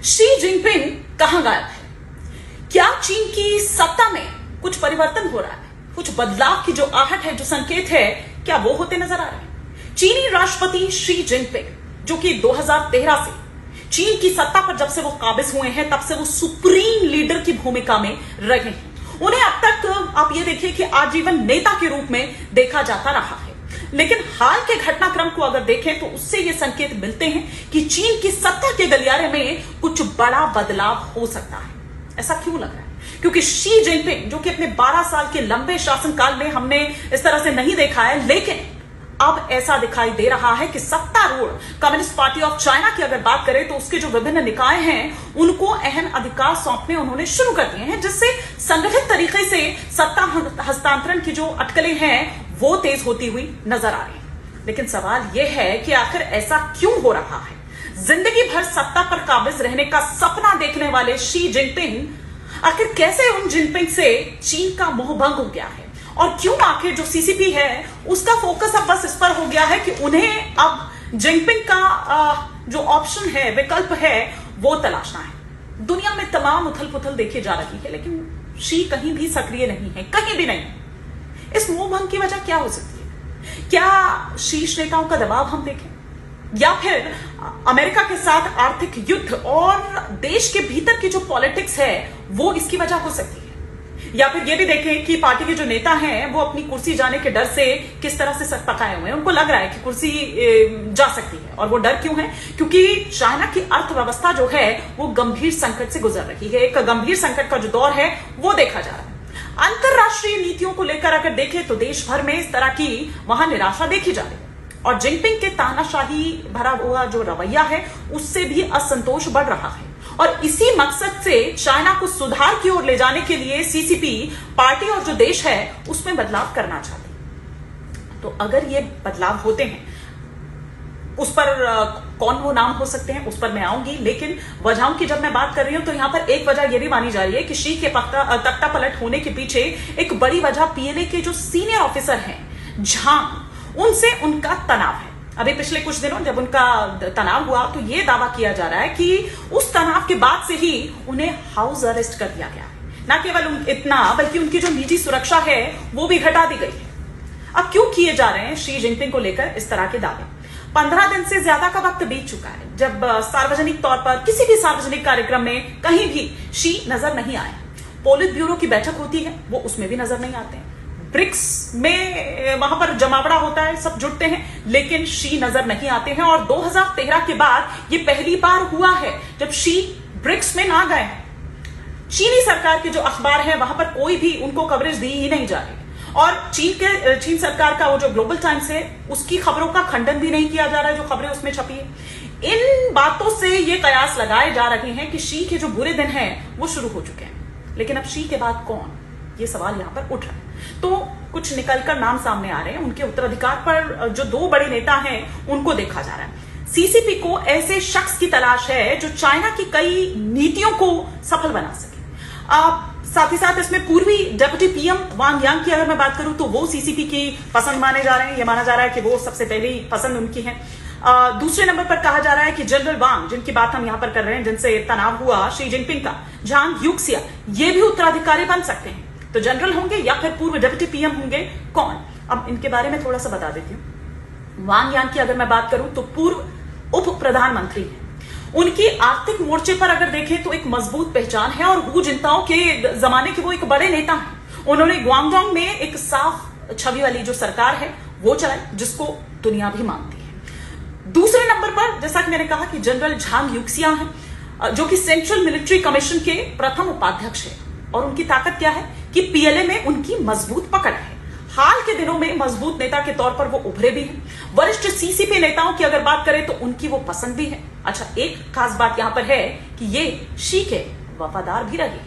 Xi Jinping कहां गायब है? क्या चीन की सत्ता में कुछ परिवर्तन हो रहा है? कुछ बदलाव की जो आहट है, जो संकेत है, क्या वो होते नजर आ रहे हैं? चीनी राष्ट्रपति शी जिनपिंग, जो कि 2013 से चीन की सत्ता पर जब से वो काबिज हुए हैं, तब से वो सुप्रीम लीडर की भूमिका में रहे हैं। उन्हें अब तक आप ये देखिए कि आजीवन नेता के रूप में देखा जाता रहा है। लेकिन हाल के घटनाक्रम को अगर देखें तो उससे ये संकेत मिलते हैं कि चीन की सत्ता के गलियारे में कुछ बड़ा बदलाव हो सकता है। ऐसा क्यों लग रहा है? क्योंकि शी जिनपिंग, जो कि अपने 12 साल के लंबे शासनकाल में हमने इस तरह से नहीं देखा है, लेकिन अब ऐसा दिखाई दे रहा है कि सत्तारूढ़ कम्युनिस्ट पार्टी ऑफ चाइना की अगर बात करें तो उसके जो विभिन्न निकाय हैं, उनको अहम अधिकार सौंपने उन्होंने शुरू कर दिए हैं, जिससे संगठित तरीके से सत्ता हस्तांतरण की जो अटकलें हैं वो तेज होती हुई नजर आ रही है। लेकिन सवाल यह है कि आखिर ऐसा क्यों हो रहा है? जिंदगी भर सत्ता पर काबिज रहने का सपना देखने वाले शी जिनपिंग आखिर कैसे उन जिनपिंग से चीन का मोह भंग हो गया है, और क्यों आखिर जो सीसीपी है उसका फोकस अब बस इस पर हो गया है कि उन्हें अब जिनपिंग का जो ऑप्शन है, विकल्प है, वो तलाशना है। दुनिया में तमाम उथल पुथल देखी जा रही है, लेकिन शी कहीं भी सक्रिय नहीं है, कहीं भी नहीं। इस मोह भंग की वजह क्या हो सकती है? क्या शीर्ष नेताओं का दबाव हम देखें, या फिर अमेरिका के साथ आर्थिक युद्ध और देश के भीतर की जो पॉलिटिक्स है वो इसकी वजह हो सकती है? या फिर ये भी देखें कि पार्टी के जो नेता हैं वो अपनी कुर्सी जाने के डर से किस तरह से सक पकाए हुए हैं। उनको लग रहा है कि कुर्सी जा सकती है, और वो डर क्यों है? क्योंकि चाइना की अर्थव्यवस्था जो है वो गंभीर संकट से गुजर रही है। एक गंभीर संकट का जो दौर है वो देखा जा रहा है। अंतरराष्ट्रीय नीतियों को लेकर अगर देखें तो देश भर में इस तरह की वहां निराशा देखी जा रही है, और जिनपिंग के तानाशाही भरा हुआ जो रवैया है उससे भी असंतोष बढ़ रहा है। और इसी मकसद से चाइना को सुधार की ओर ले जाने के लिए सीसीपी पार्टी और जो देश है उसमें बदलाव करना चाहते हैं। तो अगर ये बदलाव होते हैं, उस पर कौन वो नाम हो सकते हैं उस पर मैं आऊंगी, लेकिन वजहों की जब मैं बात कर रही हूं तो यहां पर एक वजह यह भी मानी जा रही है कि शी के तख्ता पलट होने के पीछे एक बड़ी वजह पीएलए के जो सीनियर ऑफिसर हैं झांग, उनसे उनका तनाव है। अभी पिछले कुछ दिनों जब उनका तनाव हुआ तो यह दावा किया जा रहा है कि उस तनाव के बाद से ही उन्हें हाउस अरेस्ट कर दिया गया है। न केवल इतना, बल्कि उनकी जो निजी सुरक्षा है वो भी घटा दी गई है। अब क्यों किए जा रहे हैं शी जिनपिंग को लेकर इस तरह के दावे? 15 दिन से ज्यादा का वक्त बीत चुका है जब सार्वजनिक तौर पर किसी भी सार्वजनिक कार्यक्रम में कहीं भी शी नजर नहीं आए। पोलित ब्यूरो की बैठक होती है वो उसमें भी नजर नहीं आते हैं। ब्रिक्स में वहां पर जमावड़ा होता है, सब जुटते हैं, लेकिन शी नजर नहीं आते हैं। और 2013 के बाद ये पहली बार हुआ है जब शी ब्रिक्स में ना गए। चीनी सरकार के जो अखबार है वहां पर कोई भी उनको कवरेज दी ही नहीं जा रही, और चीन सरकार का वो जो ग्लोबल टाइम्स है उसकी खबरों का खंडन भी नहीं किया जा रहा है, जो खबरें उसमें छपी है। इन बातों से ये कयास लगाए जा रहे हैं कि शी के जो बुरे दिन हैं वो शुरू हो चुके हैं। लेकिन अब शी के बाद कौन, ये सवाल यहां पर उठ रहा है। तो कुछ निकलकर नाम सामने आ रहे हैं। उनके उत्तराधिकार पर जो दो बड़े नेता हैं उनको देखा जा रहा है। सीसीपी को ऐसे शख्स की तलाश है जो चाइना की कई नीतियों को सफल बना सके। साथ ही साथ इसमें पूर्वी डेप्यूटी पीएम वांग यांग की अगर मैं बात करूं तो वो सीसीपी की पसंद माने जा रहे हैं। ये माना जा रहा है कि वो सबसे पहली पसंद उनकी है। दूसरे नंबर पर कहा जा रहा है कि जनरल वांग, जिनकी बात हम यहां पर कर रहे हैं, जिनसे तनाव हुआ शी जिनपिंग का, झांग यूक्सिया, ये भी उत्तराधिकारी बन सकते हैं। तो जनरल होंगे या फिर पूर्व डेप्यूटी पीएम होंगे, कौन? अब इनके बारे में थोड़ा सा बता देती हूं। वांग यांग की अगर मैं बात करूं तो पूर्व उप प्रधानमंत्री हैं। उनकी आर्थिक मोर्चे पर अगर देखें तो एक मजबूत पहचान है, और हू जिंताओ के जमाने के वो एक बड़े नेता हैं। उन्होंने ग्वांगडोंग में एक साफ छवि वाली जो सरकार है वो चलाई, जिसको दुनिया भी मानती है। दूसरे नंबर पर जैसा कि मैंने कहा कि जनरल झांग यूक्सिया हैं, जो कि सेंट्रल मिलिट्री कमीशन के प्रथम उपाध्यक्ष है। और उनकी ताकत क्या है कि पीएलए में उनकी मजबूत पकड़ है। हाल के दिनों में मजबूत नेता के तौर पर वो उभरे भी हैं। वरिष्ठ सीसीपी नेताओं की अगर बात करें तो उनकी वो पसंद भी है। अच्छा, एक खास बात यहां पर है कि ये शी के वफादार भी रहे।